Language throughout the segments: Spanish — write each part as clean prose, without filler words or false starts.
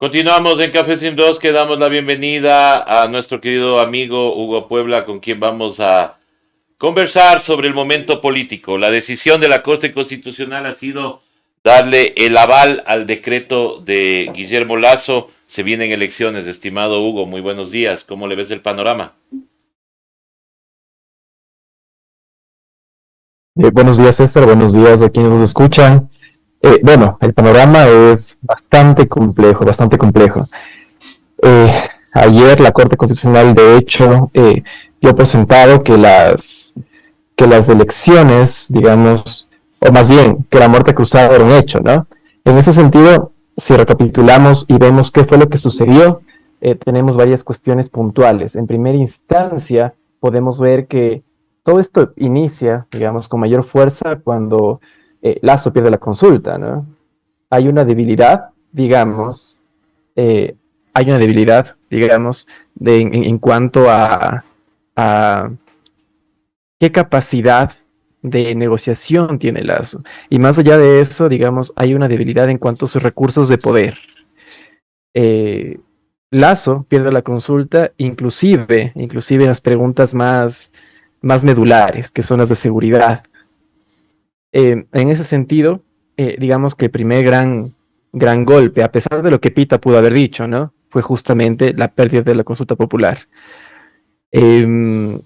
Continuamos en Café Sin que damos la bienvenida a nuestro querido amigo Hugo Puebla, con quien vamos a conversar sobre el momento político. La decisión de la Corte Constitucional ha sido darle el aval al decreto de Guillermo Lasso. Se vienen elecciones, estimado Hugo, muy buenos días. ¿Cómo le ves el panorama? Buenos días, César. Buenos días a quienes nos escuchan. Bueno, el panorama es bastante complejo, bastante complejo. Eh, Ayer la Corte Constitucional, de hecho, dio por sentado que las elecciones, digamos, o más bien, que la muerte cruzada era un hecho, ¿no? En ese sentido, si recapitulamos y vemos qué fue lo que sucedió, tenemos varias cuestiones puntuales. En primera instancia, podemos ver que todo esto inicia, digamos, con mayor fuerza cuando Lasso pierde la consulta, ¿no? Hay una debilidad, digamos, eh, hay una debilidad, digamos, en cuanto a qué capacidad de negociación tiene Lasso. Y más allá de eso, digamos, hay una debilidad en cuanto a sus recursos de poder. Eh, Lasso pierde la consulta, inclusive en las preguntas más medulares, que son las de seguridad. En ese sentido, digamos que el primer gran golpe, a pesar de lo que Pita pudo haber dicho, ¿no? Fue justamente la pérdida de la consulta popular. Eh,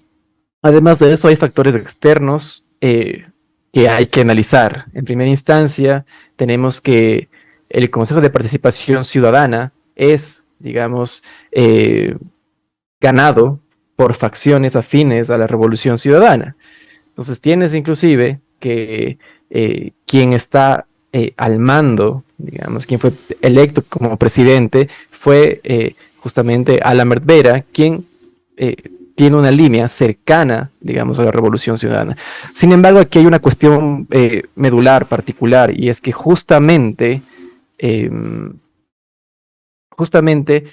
Además de eso, hay factores externos que hay que analizar. En primera instancia, tenemos que el Consejo de Participación Ciudadana es, digamos, ganado por facciones afines a la Revolución Ciudadana. Entonces tienes inclusive que quien está al mando, digamos, quien fue electo como presidente, fue justamente Alan Vera, quien eh, tiene una línea cercana, digamos, a la Revolución Ciudadana. Sin embargo, aquí hay una cuestión medular particular, y es que eh, justamente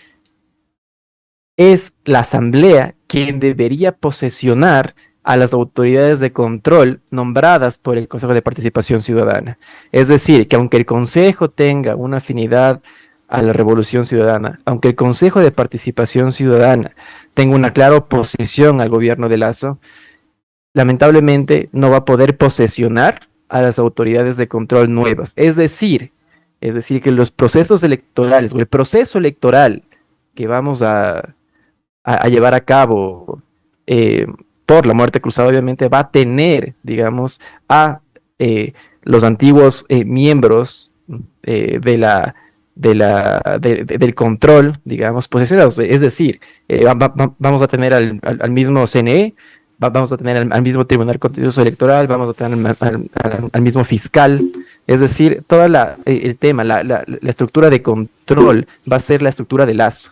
es la Asamblea quien debería posesionar a las autoridades de control nombradas por el Consejo de Participación Ciudadana. Es decir, que aunque el Consejo tenga una afinidad a la Revolución Ciudadana, aunque el Consejo de Participación Ciudadana tenga una clara oposición al gobierno de Lasso, lamentablemente no va a poder posesionar a las autoridades de control nuevas. Es decir, que los procesos electorales o el proceso electoral que vamos a llevar a cabo eh, por la muerte cruzada, obviamente va a tener, digamos, a los antiguos miembros del control, digamos, posesionados. Es decir, vamos a tener al mismo CNE, vamos a tener al mismo Tribunal Contencioso Electoral, vamos a tener al mismo fiscal. Es decir, todo el tema, la estructura de control va a ser la estructura de Lazo,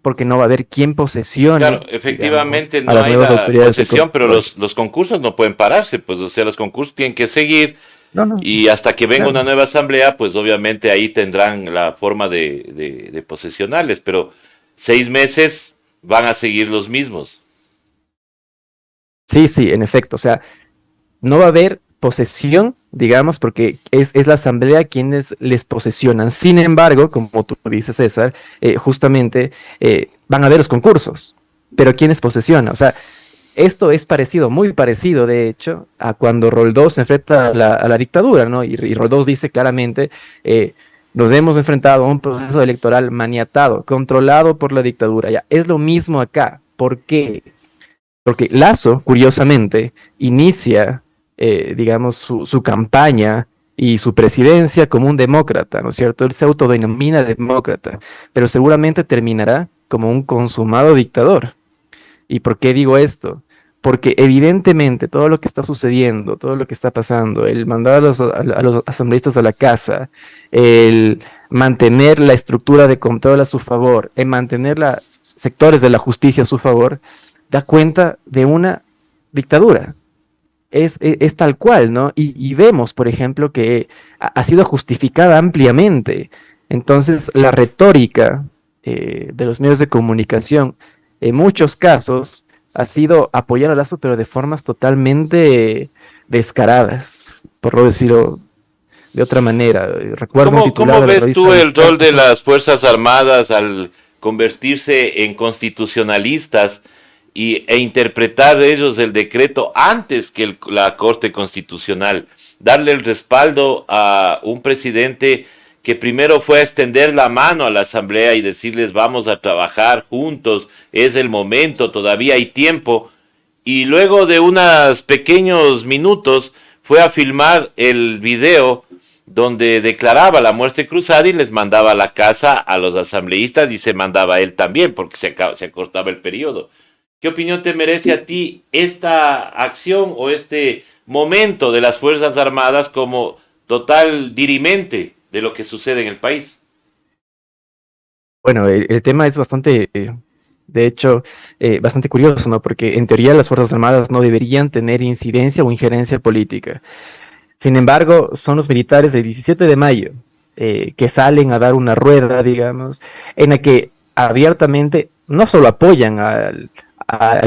porque no va a haber quien Claro, posesione, digamos, efectivamente a no las hay nuevas la autoridades de posesión, pero control. los concursos no pueden pararse, pues, o sea, los concursos tienen que seguir. No, no, Y hasta que venga una claro. nueva asamblea, pues obviamente ahí tendrán la forma de posesionarles, pero 6 meses van a seguir los mismos. Sí, sí, en efecto. O sea, no va a haber posesión, digamos, porque es la asamblea quienes les posesionan. Sin embargo, como tú dices, César, justamente van a haber los concursos, pero ¿quiénes posesionan? O sea, esto es parecido, muy parecido, de hecho, a cuando Roldós se enfrenta a la dictadura, ¿no? Y Roldós dice claramente, nos hemos enfrentado a un proceso electoral maniatado, controlado por la dictadura. Ya, es lo mismo acá. ¿Por qué? Porque Lazo, curiosamente, inicia, digamos, su campaña y su presidencia como un demócrata, ¿no es cierto? Él se autodenomina demócrata, pero seguramente terminará como un consumado dictador. ¿Y por qué digo esto? Porque evidentemente todo lo que está sucediendo, todo lo que está pasando, el mandar a los asambleístas a la casa, el mantener la estructura de control a su favor, el mantener los sectores de la justicia a su favor, da cuenta de una dictadura. Es tal cual, ¿no? Y vemos, por ejemplo, que ha sido justificada ampliamente. Entonces, la retórica de los medios de comunicación, en muchos casos, ha sido apoyar a Lazo, pero de formas totalmente descaradas, por no decirlo de otra manera. Recuerdo un titular ¿Cómo de la ves revista tú el rol de Vistazo. las Fuerzas Armadas al convertirse en constitucionalistas e interpretar ellos el decreto antes que la Corte Constitucional? Darle el respaldo a un presidente que primero fue a extender la mano a la Asamblea y decirles vamos a trabajar juntos, es el momento, todavía hay tiempo, y luego de unos pequeños minutos fue a filmar el video donde declaraba la muerte cruzada y les mandaba a la casa a los asambleístas y se mandaba a él también porque se acortaba el periodo. ¿Qué opinión te merece a ti esta acción o este momento de las Fuerzas Armadas como total dirimente de lo que sucede en el país? Bueno, el tema es bastante, de hecho, bastante curioso, ¿no? Porque en teoría las Fuerzas Armadas no deberían tener incidencia o injerencia política. Sin embargo, son los militares del 17 de mayo que salen a dar una rueda, digamos, en la que abiertamente no solo apoyan al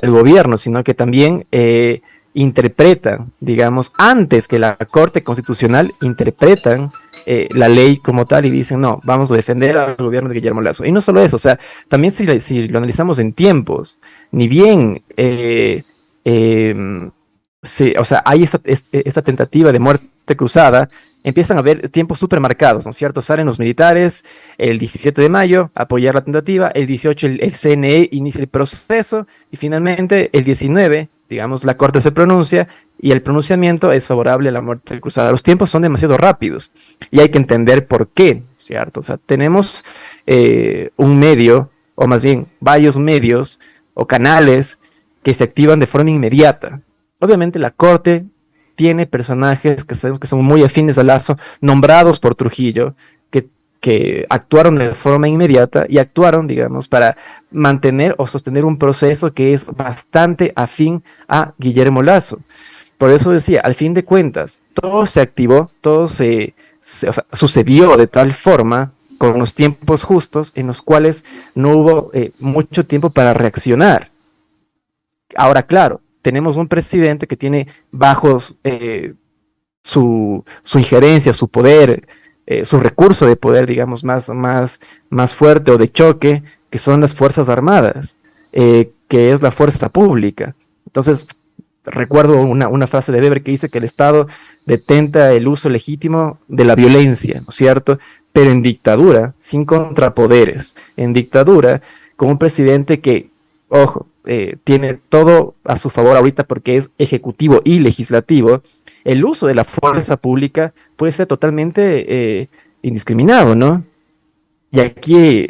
gobierno, sino que también interpretan, digamos, antes que la Corte Constitucional, interpretan la ley como tal y dicen, no, vamos a defender al gobierno de Guillermo Lasso. Y no solo eso, o sea, también si lo analizamos en tiempos, ni bien sí, o sea, hay esta tentativa de muerte cruzada, empiezan a haber tiempos súper marcados, ¿no es cierto? Salen los militares el 17 de mayo a apoyar la tentativa, el 18 el CNE inicia el proceso y finalmente el 19, digamos, la Corte se pronuncia y el pronunciamiento es favorable a la muerte cruzada. Los tiempos son demasiado rápidos y hay que entender por qué, ¿cierto? O sea, tenemos un medio, o más bien varios medios o canales que se activan de forma inmediata. Obviamente la Corte tiene personajes que sabemos que son muy afines a Lasso, nombrados por Trujillo, que actuaron de forma inmediata y actuaron, digamos, para mantener o sostener un proceso que es bastante afín a Guillermo Lasso. Por eso decía, al fin de cuentas, todo se activó, todo o sea, sucedió de tal forma, con los tiempos justos, en los cuales no hubo mucho tiempo para reaccionar. Ahora, claro, tenemos un presidente que tiene bajos su injerencia, su poder, su recurso de poder, digamos, más fuerte o de choque, que son las Fuerzas Armadas, que es la fuerza pública. Entonces, recuerdo una frase de Weber que dice que el Estado detenta el uso legítimo de la violencia, ¿no es cierto? Pero en dictadura, sin contrapoderes, en dictadura, con un presidente que, ojo, tiene todo a su favor ahorita porque es ejecutivo y legislativo, el uso de la fuerza pública puede ser totalmente indiscriminado, ¿no? Y aquí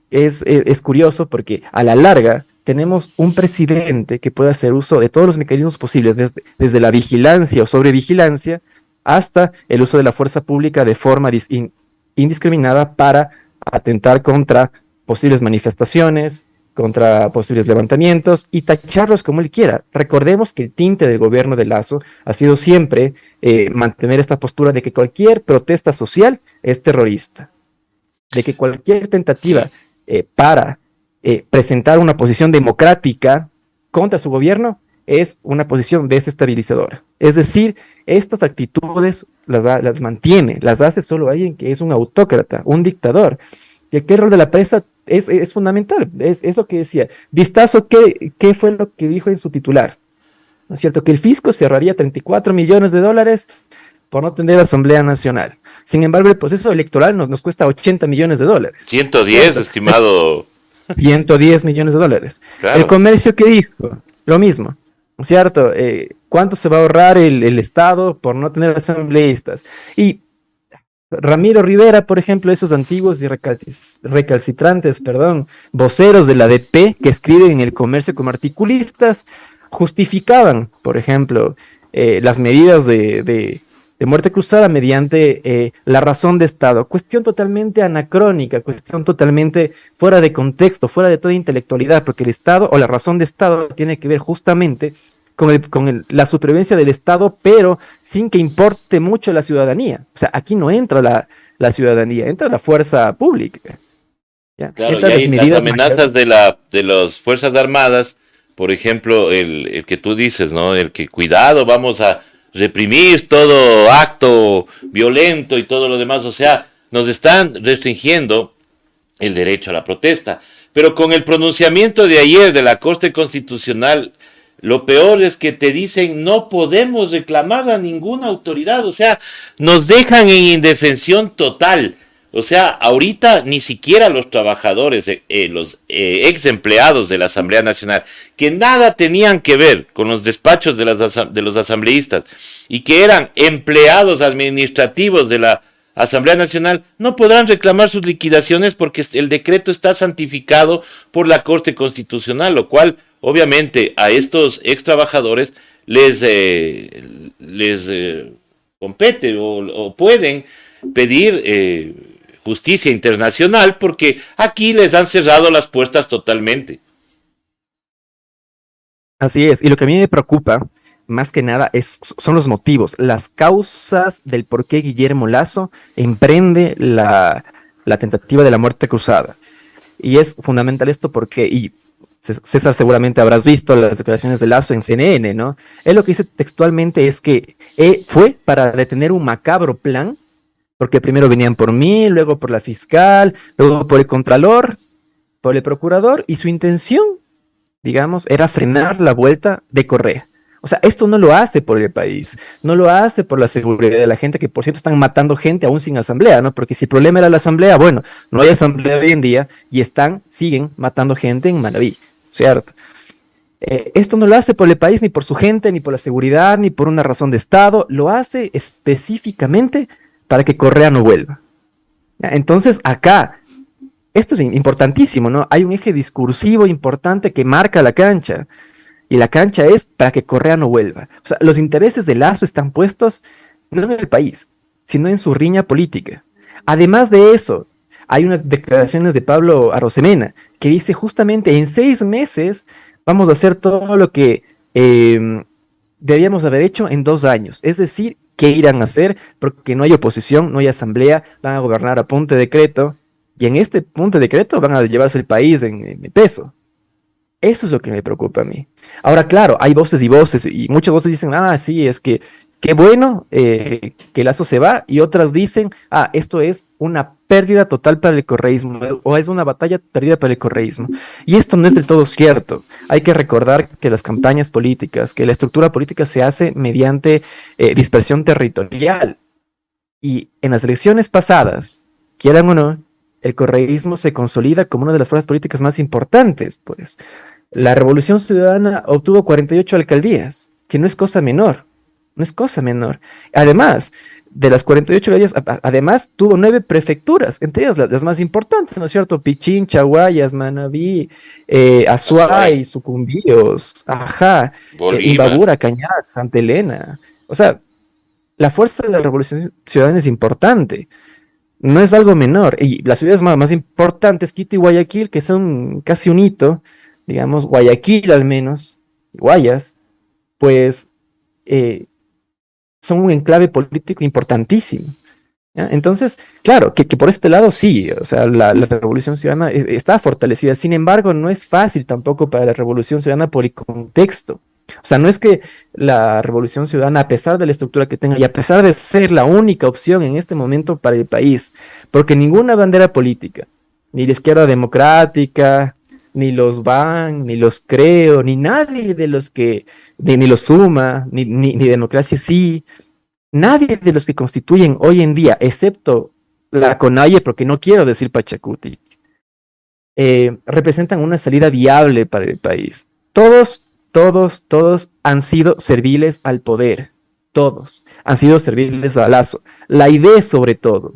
es curioso porque a la larga tenemos un presidente que puede hacer uso de todos los mecanismos posibles, desde la vigilancia o sobrevigilancia hasta el uso de la fuerza pública de forma indiscriminada para atentar contra posibles manifestaciones, contra posibles levantamientos y tacharlos como él quiera. Recordemos que el tinte del gobierno de Lasso ha sido siempre mantener esta postura de que cualquier protesta social es terrorista, de que cualquier tentativa para presentar una posición democrática contra su gobierno es una posición desestabilizadora. Es decir, estas actitudes las mantiene, las hace solo alguien que es un autócrata, un dictador. Y el rol de la prensa es fundamental, es lo que decía. Vistazo, ¿qué fue lo que dijo en su titular? ¿No es cierto? Que el fisco cerraría 34 millones de dólares por no tener Asamblea Nacional. Sin embargo, el proceso electoral nos cuesta 80 millones de dólares. 110, ¿cierto? Estimado. 110 millones de dólares. Claro. El comercio, ¿qué dijo? Lo mismo, ¿no es cierto? ¿Cuánto se va a ahorrar el Estado por no tener asambleístas? Y Ramiro Rivera, por ejemplo, esos antiguos y recalcitrantes, voceros de la ADP que escriben en el comercio como articulistas, justificaban, por ejemplo, las medidas de muerte cruzada mediante la razón de Estado. Cuestión totalmente anacrónica, cuestión totalmente fuera de contexto, fuera de toda intelectualidad, porque el Estado o la razón de Estado tiene que ver justamente con la supervivencia del Estado, pero sin que importe mucho la ciudadanía. O sea, aquí no entra la ciudadanía, entra la fuerza pública. ¿Ya? Claro, y hay las amenazas de las Fuerzas Armadas, por ejemplo, el que tú dices, ¿no? El que cuidado, vamos a reprimir todo acto violento y todo lo demás. O sea, nos están restringiendo el derecho a la protesta. Pero con el pronunciamiento de ayer de la Corte Constitucional, lo peor es que te dicen no podemos reclamar a ninguna autoridad. O sea, nos dejan en indefensión total. O sea, ahorita ni siquiera los trabajadores, los ex empleados de la Asamblea Nacional, que nada tenían que ver con los despachos de los asambleístas y que eran empleados administrativos de la Asamblea Nacional, no podrán reclamar sus liquidaciones porque el decreto está santificado por la Corte Constitucional, lo cual obviamente a estos ex trabajadores les compete o pueden pedir justicia internacional porque aquí les han cerrado las puertas totalmente. Así es, y lo que a mí me preocupa, más que nada, son los motivos, las causas del por qué Guillermo Lasso emprende la tentativa de la muerte cruzada. Y es fundamental esto porque, y César, seguramente habrás visto las declaraciones de Lasso en CNN, ¿no? Él lo que dice textualmente es que fue para detener un macabro plan, porque primero venían por mí, luego por la fiscal, luego por el contralor, por el procurador, y su intención, digamos, era frenar la vuelta de Correa. O sea, esto no lo hace por el país, no lo hace por la seguridad de la gente, que por cierto están matando gente aún sin asamblea, ¿no? Porque si el problema era la asamblea, bueno, no hay asamblea hoy en día y siguen matando gente en Manabí, ¿cierto? Esto no lo hace por el país, ni por su gente, ni por la seguridad, ni por una razón de Estado, lo hace específicamente para que Correa no vuelva. Entonces, acá, esto es importantísimo, ¿no? Hay un eje discursivo importante que marca la cancha, y la cancha es para que Correa no vuelva. O sea, los intereses de Lasso están puestos no en el país, sino en su riña política. Además de eso, hay unas declaraciones de Pablo Arosemena, que dice justamente en 6 meses vamos a hacer todo lo que debíamos haber hecho en 2 años. Es decir, ¿qué irán a hacer? Porque no hay oposición, no hay asamblea, van a gobernar a punto de decreto, y en este punto de decreto van a llevarse el país en peso. Eso es lo que me preocupa a mí. Ahora, claro, hay voces y voces, y muchas voces dicen, sí, es que qué bueno que Lasso se va, y otras dicen, esto es una pérdida total para el correísmo, o es una batalla perdida para el correísmo. Y esto no es del todo cierto. Hay que recordar que las campañas políticas, que la estructura política se hace mediante dispersión territorial. Y en las elecciones pasadas, quieran o no, el correísmo se consolida como una de las fuerzas políticas más importantes, pues. La Revolución Ciudadana obtuvo 48 alcaldías, que no es cosa menor, no es cosa menor. Además, de las 48 alcaldías, además tuvo 9 prefecturas, entre ellas las más importantes, ¿no es cierto? Pichincha, Guayas, Manabí, Azuay, Sucumbíos, Imbabura, Cañas, Santa Elena. O sea, la fuerza de la Revolución Ciudadana es importante. No es algo menor. Y las ciudades más importantes, Quito y Guayaquil, que son casi un hito, digamos, Guayaquil al menos, Guayas, pues son un enclave político importantísimo. ¿Ya? Entonces, claro, que por este lado sí, o sea, la Revolución Ciudadana está fortalecida. Sin embargo, no es fácil tampoco para la Revolución Ciudadana por el contexto. O sea, no es que la Revolución Ciudadana, a pesar de la estructura que tenga y a pesar de ser la única opción en este momento para el país, porque ninguna bandera política, ni la izquierda democrática, ni los VAN, ni los Creo, ni nadie de los que, ni los Suma, ni Democracia Sí, nadie de los que constituyen hoy en día, excepto la CONAIE, porque no quiero decir Pachacuti, representan una salida viable para el país. Todos han sido serviles al poder. Todos han sido serviles a Lasso. La idea, sobre todo,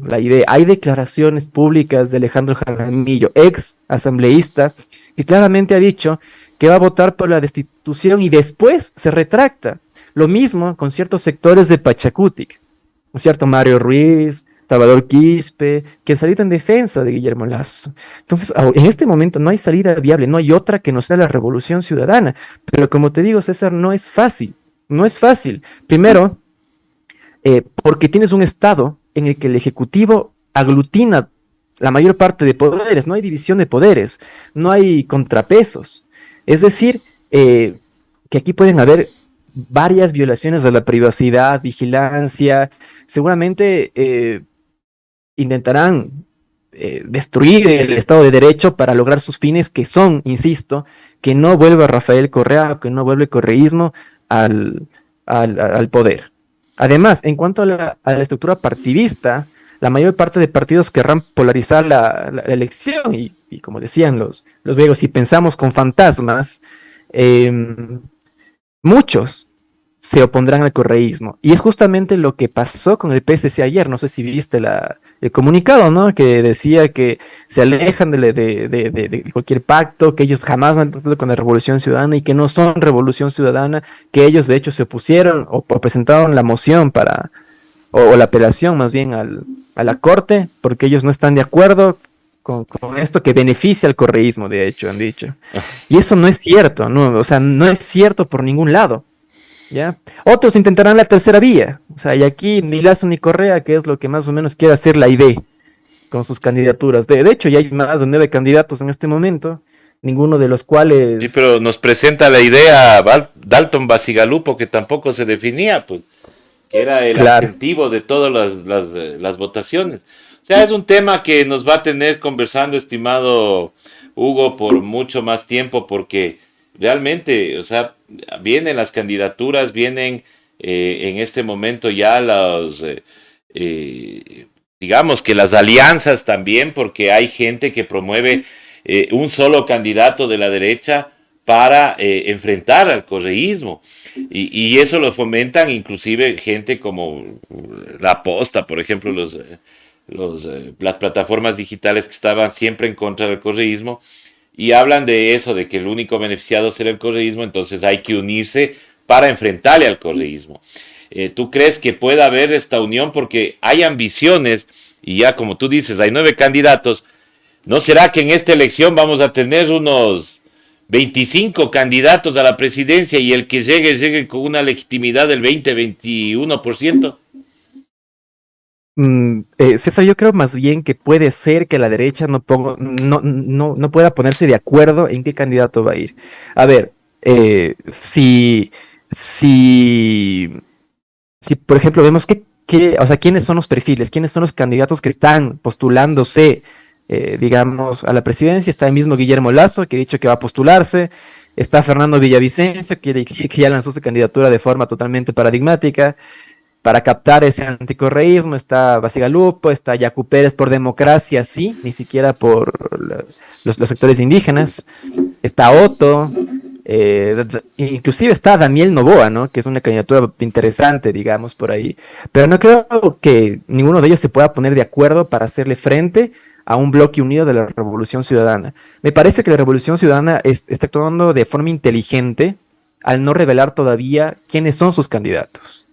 hay declaraciones públicas de Alejandro Jaramillo, ex asambleísta, que claramente ha dicho que va a votar por la destitución y después se retracta. Lo mismo con ciertos sectores de Pachacutic, ¿no es cierto? Mario Ruiz, Salvador Quispe, que han salido en defensa de Guillermo Lasso. Entonces, en este momento no hay salida viable, no hay otra que no sea la Revolución Ciudadana. Pero como te digo, César, no es fácil. No es fácil. Primero, porque tienes un Estado en el que el Ejecutivo aglutina la mayor parte de poderes, no hay división de poderes, no hay contrapesos. Es decir, que aquí pueden haber varias violaciones de la privacidad, vigilancia. Seguramente intentarán destruir el Estado de Derecho para lograr sus fines, que son, insisto, que no vuelva Rafael Correa, que no vuelva el correísmo al poder. Además, en cuanto a la estructura partidista, la mayor parte de partidos querrán polarizar la elección y como decían los griegos, si pensamos con fantasmas, eh, muchos se opondrán al correísmo. Y es justamente lo que pasó con el PSC ayer. No sé si viste el comunicado, ¿no? Que decía que se alejan de cualquier pacto, que ellos jamás han tratado con la Revolución Ciudadana y que no son Revolución Ciudadana, que ellos de hecho se opusieron o presentaron la moción o la apelación más bien a la Corte, porque ellos no están de acuerdo con esto que beneficia al correísmo, de hecho, han dicho. Y eso no es cierto, ¿no? O sea, no es cierto por ningún lado. ¿Ya? Otros intentarán la tercera vía, o sea, y aquí ni Lazo ni Correa, que es lo que más o menos quiere hacer la ID con sus candidaturas. De hecho, ya hay más de 9 candidatos en este momento, ninguno de los cuales... Sí, pero nos presenta la idea Dalton Basigalupo, que tampoco se definía, pues, que era el adjetivo de todas las votaciones. O sea, es un tema que nos va a tener conversando, estimado Hugo, por mucho más tiempo, porque realmente, o sea, vienen las candidaturas, vienen en este momento ya digamos que las alianzas también, porque hay gente que promueve un solo candidato de la derecha para enfrentar al correísmo. Y eso lo fomentan inclusive gente como La Posta, por ejemplo, las plataformas digitales que estaban siempre en contra del correísmo, y hablan de eso, de que el único beneficiado será el correísmo, entonces hay que unirse para enfrentarle al correísmo. ¿Tú crees que pueda haber esta unión? Porque hay ambiciones, y ya como tú dices, hay 9 candidatos. ¿No será que en esta elección vamos a tener unos 25 candidatos a la presidencia y el que llegue con una legitimidad del 20-21%? César, yo creo más bien que puede ser que la derecha no pueda ponerse de acuerdo en qué candidato va a ir. A ver, si por ejemplo vemos o sea, quiénes son los perfiles, quiénes son los candidatos que están postulándose, digamos, a la presidencia. Está el mismo Guillermo Lasso, que ha dicho que va a postularse. Está Fernando Villavicencio, que ya lanzó su candidatura de forma totalmente paradigmática para captar ese anticorreísmo. Está Basigalupo, está Yacu Pérez por democracia, sí, ni siquiera por los sectores indígenas. Está Otto, inclusive está Daniel Noboa, ¿no? Que es una candidatura interesante, digamos, por ahí. Pero no creo que ninguno de ellos se pueda poner de acuerdo para hacerle frente a un bloque unido de la Revolución Ciudadana. Me parece que la Revolución Ciudadana está actuando de forma inteligente al no revelar todavía quiénes son sus candidatos.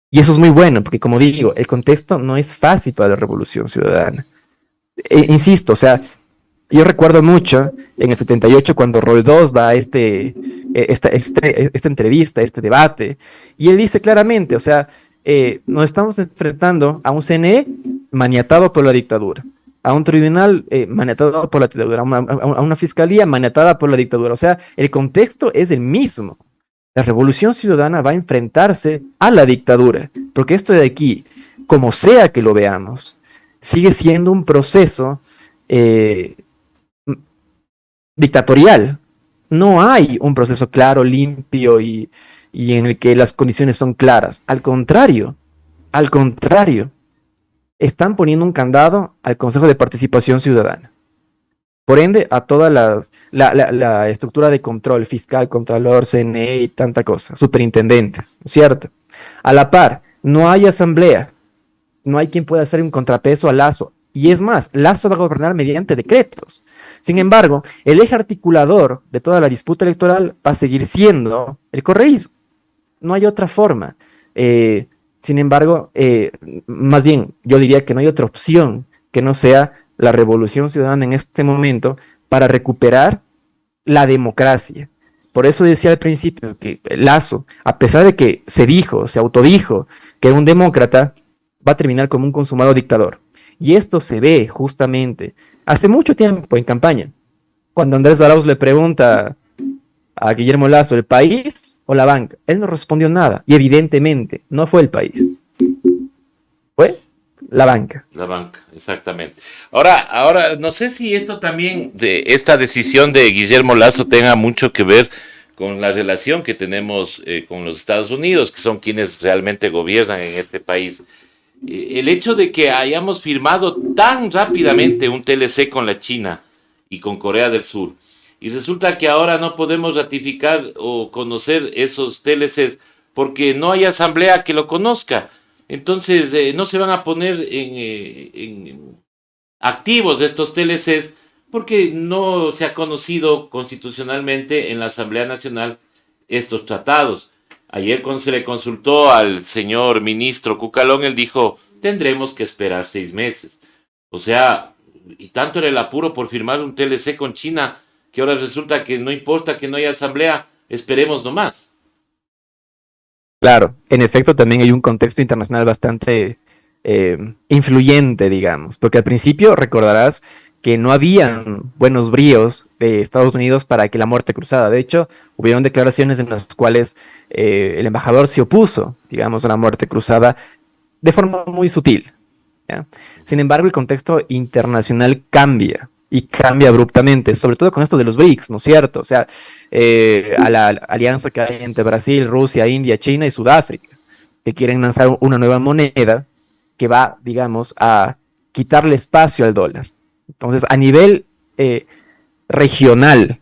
Y eso es muy bueno, porque como digo, el contexto no es fácil para la Revolución Ciudadana. Insisto, o sea, yo recuerdo mucho en el 78 cuando Roldós da esta entrevista, este debate, y él dice claramente, o sea, nos estamos enfrentando a un CNE maniatado por la dictadura, a un tribunal maniatado por la dictadura, a una fiscalía maniatada por la dictadura. O sea, el contexto es el mismo. La Revolución Ciudadana va a enfrentarse a la dictadura, porque esto de aquí, como sea que lo veamos, sigue siendo un proceso dictatorial. No hay un proceso claro, limpio y en el que las condiciones son claras. Al contrario, están poniendo un candado al Consejo de Participación Ciudadana. Por ende, a toda la estructura de control fiscal, contralor, CNE y tanta cosa, superintendentes, ¿cierto? A la par, no hay asamblea, no hay quien pueda hacer un contrapeso a Lasso. Y es más, Lasso va a gobernar mediante decretos. Sin embargo, el eje articulador de toda la disputa electoral va a seguir siendo el correísmo. No hay otra forma. Sin embargo, más bien, yo diría que no hay otra opción que no sea la Revolución Ciudadana en este momento para recuperar la democracia. Por eso decía al principio que Lasso, a pesar de que se autodijo que era un demócrata, va a terminar como un consumado dictador. Y esto se ve justamente hace mucho tiempo en campaña, cuando Andrés Arauz le pregunta a Guillermo Lazo, el país o la banca. Él no respondió nada y evidentemente no fue el país, fue la banca. La banca, exactamente. Ahora, no sé si esto también, de esta decisión de Guillermo Lazo tenga mucho que ver con la relación que tenemos con los Estados Unidos, que son quienes realmente gobiernan en este país. El hecho de que hayamos firmado tan rápidamente un TLC con la China y con Corea del Sur, y resulta que ahora no podemos ratificar o conocer esos TLCs porque no hay asamblea que lo conozca. Entonces no se van a poner en activos estos TLCs porque no se ha conocido constitucionalmente en la Asamblea Nacional estos tratados. Ayer cuando se le consultó al señor ministro Cucalón, él dijo, tendremos que esperar 6 meses. O sea, y tanto era el apuro por firmar un TLC con China, que ahora resulta que no importa que no haya asamblea, esperemos nomás. Claro, en efecto también hay un contexto internacional bastante influyente, digamos, porque al principio recordarás que no habían buenos bríos de Estados Unidos para que la muerte cruzada. De hecho, hubieron declaraciones en las cuales el embajador se opuso, digamos, a la muerte cruzada de forma muy sutil, ¿ya? Sin embargo, el contexto internacional cambia y cambia abruptamente, sobre todo con esto de los BRICS, ¿no es cierto? O sea, a la alianza que hay entre Brasil, Rusia, India, China y Sudáfrica, que quieren lanzar una nueva moneda que va, digamos, a quitarle espacio al dólar. Entonces, a nivel regional,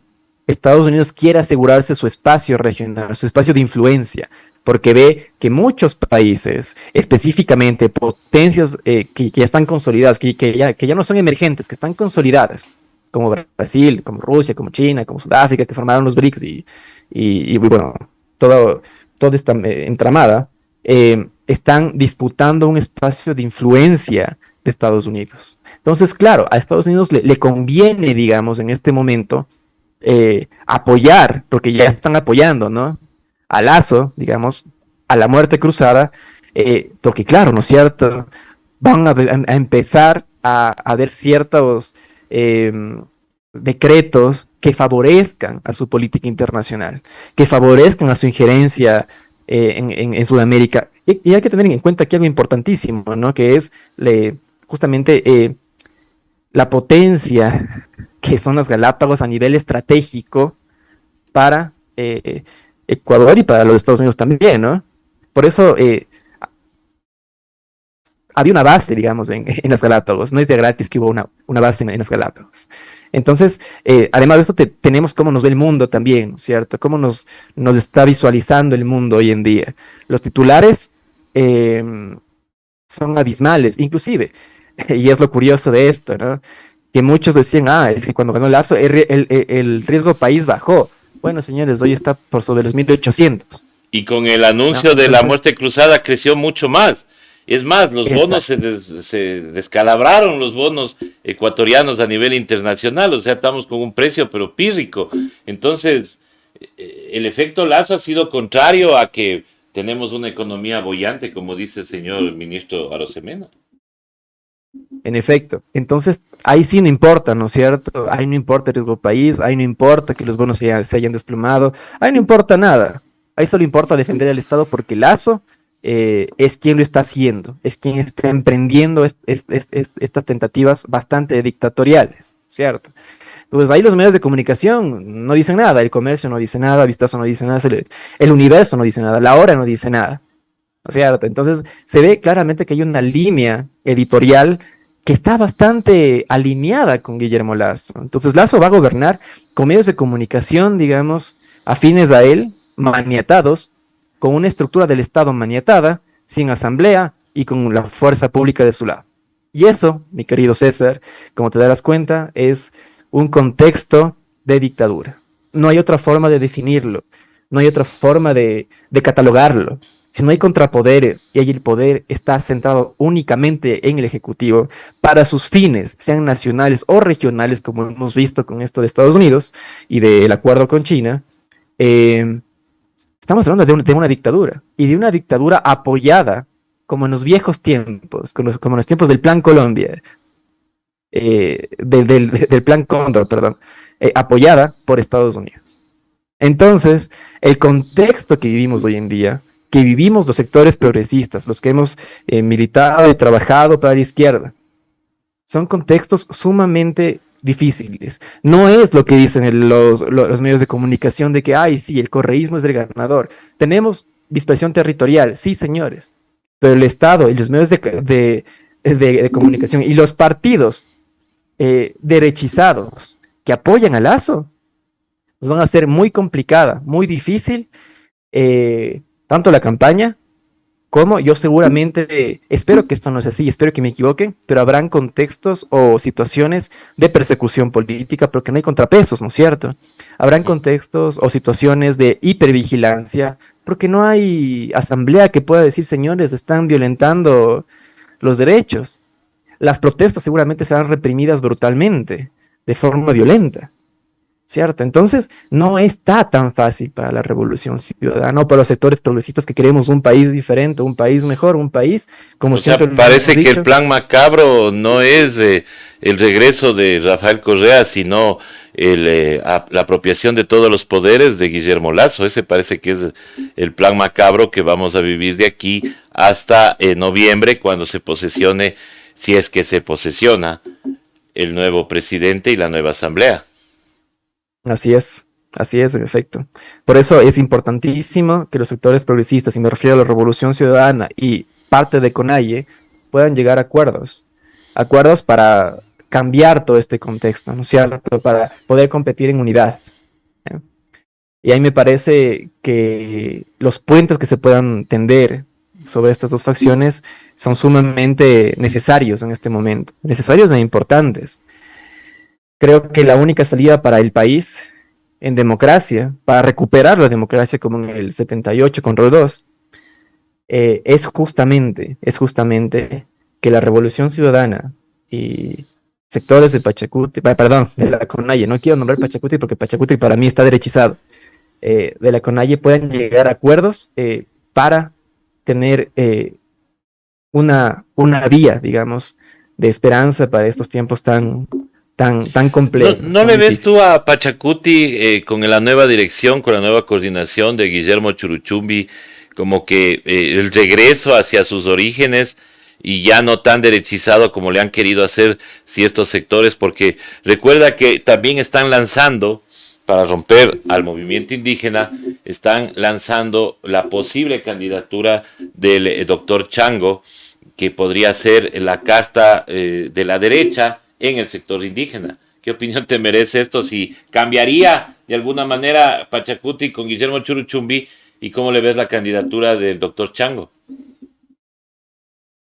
Estados Unidos quiere asegurarse su espacio regional, su espacio de influencia, porque ve que muchos países, específicamente potencias que ya están consolidadas, que ya no son emergentes, que están consolidadas, como Brasil, como Rusia, como China, como Sudáfrica, que formaron los BRICS y bueno, toda esta entramada, están disputando un espacio de influencia de Estados Unidos. Entonces, claro, a Estados Unidos le conviene, digamos, en este momento, apoyar, porque ya están apoyando, ¿no? A Lazo, digamos, a la muerte cruzada, porque claro, ¿no es cierto? Van a empezar a haber ciertos decretos que favorezcan a su política internacional, que favorezcan a su injerencia en Sudamérica. Y hay que tener en cuenta aquí algo importantísimo, ¿no? Que es justamente la potencia que son las Galápagos a nivel estratégico para Ecuador y para los Estados Unidos también, ¿no? Por eso había una base, digamos, en las Galápagos. No es de gratis que hubo una base en las Galápagos. Entonces, además de eso, tenemos cómo nos ve el mundo también, ¿cierto? Cómo nos está visualizando el mundo hoy en día. Los titulares son abismales, inclusive, y es lo curioso de esto, ¿no? Que muchos decían, es que cuando ganó Lazo, el riesgo país bajó. Bueno, señores, hoy está por sobre los 1.800. Y con el anuncio de la muerte cruzada creció mucho más. Es más, los bonos se descalabraron, los bonos ecuatorianos a nivel internacional, o sea, estamos con un precio pero pírrico. Entonces, el efecto Lazo ha sido contrario a que tenemos una economía boyante, como dice el señor ministro Arosemena. En efecto, entonces ahí sí no importa, ¿no es cierto? Ahí no importa el riesgo país, ahí no importa que los bonos se hayan desplomado, ahí no importa nada. Ahí solo importa defender al Estado porque Lazo es quien lo está haciendo, es quien está emprendiendo estas tentativas bastante dictatoriales, ¿cierto? Entonces ahí los medios de comunicación no dicen nada, el comercio no dice nada, Vistazo no dice nada, el universo no dice nada, la hora no dice nada, ¿no es cierto? Entonces se ve claramente que hay una línea editorial que está bastante alineada con Guillermo Lazo. Entonces Lazo va a gobernar con medios de comunicación, digamos, afines a él, maniatados, con una estructura del Estado maniatada, sin asamblea y con la fuerza pública de su lado. Y eso, mi querido César, como te darás cuenta, es un contexto de dictadura. No hay otra forma de definirlo, no hay otra forma de catalogarlo. Si no hay contrapoderes y el poder está centrado únicamente en el Ejecutivo para sus fines, sean nacionales o regionales, como hemos visto con esto de Estados Unidos y del acuerdo con China, estamos hablando de una dictadura, y de una dictadura apoyada, como en los viejos tiempos, como en los tiempos del Plan Colombia, del Plan Cóndor, perdón, apoyada por Estados Unidos. Entonces, el contexto que vivimos hoy en día, que vivimos los sectores progresistas, los que hemos militado y trabajado para la izquierda, son contextos sumamente difíciles. No es lo que dicen los medios de comunicación de que, ay, sí, el correísmo es el ganador. Tenemos dispersión territorial, sí, señores, pero el Estado y los medios de comunicación y los partidos derechizados que apoyan a Lazo, nos van a hacer muy complicada, muy difícil, tanto la campaña como yo seguramente, espero que esto no sea así, espero que me equivoquen, pero habrán contextos o situaciones de persecución política, porque no hay contrapesos, ¿no es cierto? Habrán contextos o situaciones de hipervigilancia, porque no hay asamblea que pueda decir, señores, están violentando los derechos. Las protestas seguramente serán reprimidas brutalmente, de forma violenta. ¿Cierto? Entonces, no está tan fácil para la revolución ciudadana o para los sectores progresistas que queremos un país diferente, un país mejor, un país como O sea, siempre lo parece hemos que el dicho. plan macabro no es el regreso de Rafael Correa, sino la apropiación de todos los poderes de Guillermo Lazo. Ese parece que es el plan macabro que vamos a vivir de aquí hasta noviembre, cuando se posesione, si es que se posesiona, el nuevo presidente y la nueva asamblea. Así es, en efecto. Por eso es importantísimo que los sectores progresistas, y me refiero a la Revolución Ciudadana y parte de CONAIE, puedan llegar a acuerdos. Acuerdos para cambiar todo este contexto, ¿no es cierto? Para poder competir en unidad. ¿Eh? Y ahí me parece que los puentes que se puedan tender sobre estas dos facciones son sumamente necesarios en este momento, necesarios e importantes. Creo que la única salida para el país en democracia, para recuperar la democracia como en el 78 con Rodós, es justamente que la Revolución Ciudadana y sectores de Pachacuti, perdón, de la CONAIE, no quiero nombrar Pachacuti porque Pachacuti para mí está derechizado, de la CONAIE puedan llegar a acuerdos para tener una vía, digamos, de esperanza para estos tiempos tan ¿No, complejos, no tan le ves tú difíciles. a Pachacuti con la nueva dirección, con la nueva coordinación de Guillermo Churuchumbi, como que el regreso hacia sus orígenes y ya no tan derechizado como le han querido hacer ciertos sectores? Porque recuerda que también están lanzando, para romper al movimiento indígena, están lanzando la posible candidatura del doctor Chango, que podría ser la carta de la derecha en el sector indígena. ¿Qué opinión te merece esto? Si cambiaría de alguna manera Pachacuti con Guillermo Churuchumbi, y cómo le ves la candidatura del doctor Chango.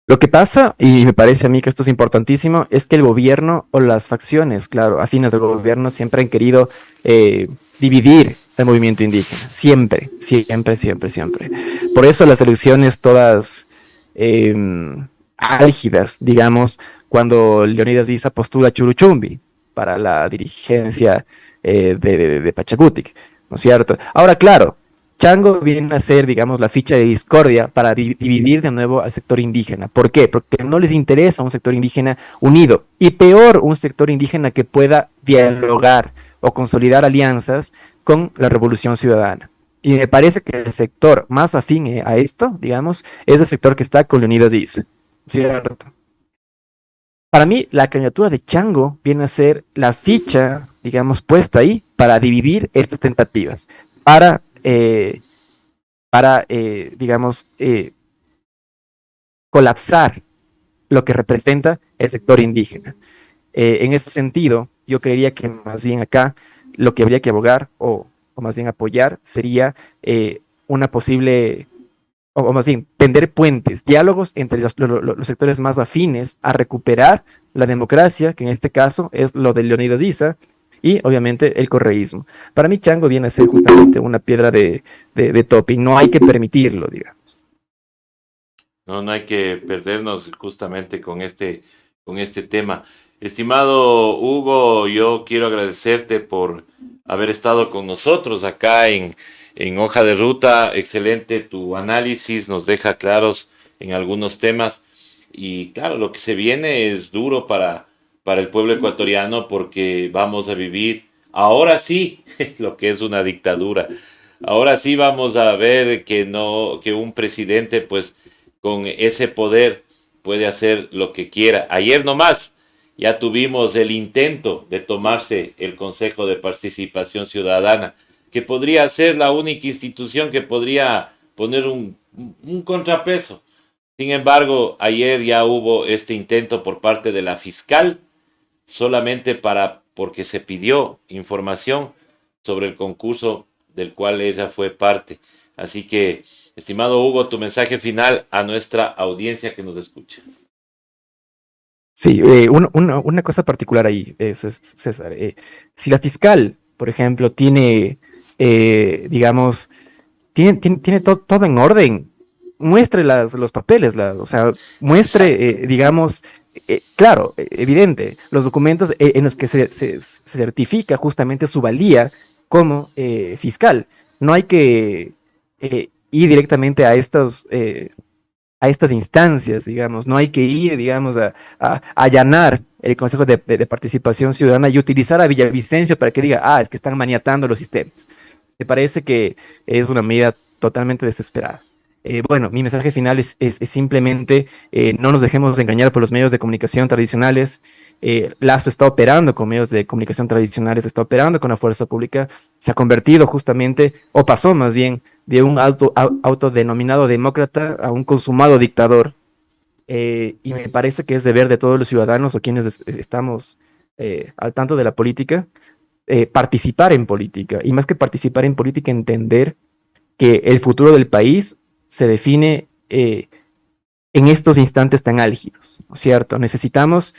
Lo que pasa, y me parece a mí que esto es importantísimo, es que el gobierno o las facciones, claro, afines del gobierno siempre han querido dividir el movimiento indígena. Siempre, siempre, siempre, siempre. Por eso las elecciones todas eh, álgidas, digamos, cuando Leonidas Diza postula a Churuchumbi para la dirigencia de Pachacutic, ¿no es cierto? Ahora, claro, Chango viene a ser, digamos, la ficha de discordia para dividir de nuevo al sector indígena. ¿Por qué? Porque no les interesa un sector indígena unido y peor un sector indígena que pueda dialogar o consolidar alianzas con la revolución ciudadana. Y me parece que el sector más afín a esto, digamos, es el sector que está con Leonidas Diz. ¿Cierto? Para mí, la candidatura de Chango viene a ser la ficha, digamos, puesta ahí para dividir estas tentativas, para, eh, digamos, colapsar lo que representa el sector indígena. En ese sentido, yo creería que más bien acá lo que habría que abogar o más bien apoyar sería una posible, o más bien tender puentes, diálogos entre los sectores más afines a recuperar la democracia, que en este caso es lo de Leonidas Diza, y obviamente el correísmo. Para mí Chango viene a ser justamente una piedra de tope y no hay que permitirlo, digamos. No, no hay que perdernos justamente con este tema. Estimado Hugo, yo quiero agradecerte por haber estado con nosotros acá en Hoja de Ruta. Excelente tu análisis, nos deja claros en algunos temas. Y claro, lo que se viene es duro para el pueblo ecuatoriano, porque vamos a vivir ahora sí, lo que es una dictadura. Ahora sí vamos a ver que no, que un presidente, pues, con ese poder puede hacer lo que quiera. Ayer nomás ya tuvimos el intento de tomarse el Consejo de Participación Ciudadana, que podría ser la única institución que podría poner un contrapeso. Sin embargo, ayer ya hubo este intento por parte de la fiscal, solamente porque se pidió información sobre el concurso del cual ella fue parte. Así que, estimado Hugo, tu mensaje final a nuestra audiencia que nos escucha. Sí, una cosa particular ahí, César. Si la fiscal, por ejemplo, tiene, digamos, tiene todo en orden, muestre los papeles, o sea, muestre, digamos, claro, evidente, los documentos en los que se certifica justamente su valía como fiscal. No hay que ir directamente a estas instancias, digamos, no hay que ir, digamos, a allanar el Consejo de Participación Ciudadana y utilizar a Villavicencio para que diga, es que están maniatando los sistemas. Me parece que es una medida totalmente desesperada. Bueno, mi mensaje final es simplemente no nos dejemos engañar por los medios de comunicación tradicionales. Lazo está operando con medios de comunicación tradicionales, está operando con la fuerza pública, se ha convertido justamente, o pasó más bien, de un autodenominado demócrata a un consumado dictador. Y me parece que es deber de todos los ciudadanos o quienes estamos al tanto de la política, participar en política. Y más que participar en política, entender que el futuro del país se define en estos instantes tan álgidos, ¿no es cierto? Necesitamos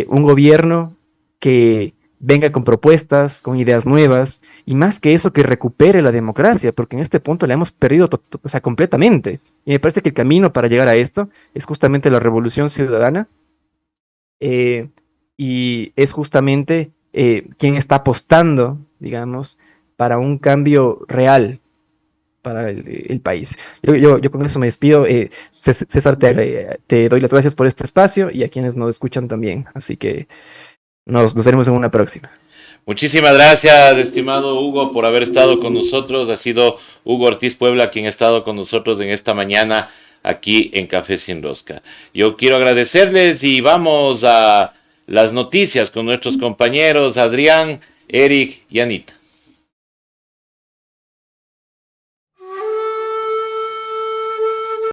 un gobierno que venga con propuestas, con ideas nuevas, y más que eso, que recupere la democracia, porque en este punto la hemos perdido o sea, completamente. Y me parece que el camino para llegar a esto es justamente la revolución ciudadana, y es justamente quien está apostando, digamos, para un cambio real para el país. Yo con eso me despido. César, te doy las gracias por este espacio y a quienes nos escuchan también. Así que nos veremos en una próxima. Muchísimas gracias, estimado Hugo, por haber estado con nosotros. Ha sido Hugo Ortiz Puebla quien ha estado con nosotros en esta mañana aquí en Café Sin Rosca. Yo quiero agradecerles y vamos a las noticias con nuestros compañeros Adrián, Eric y Anita.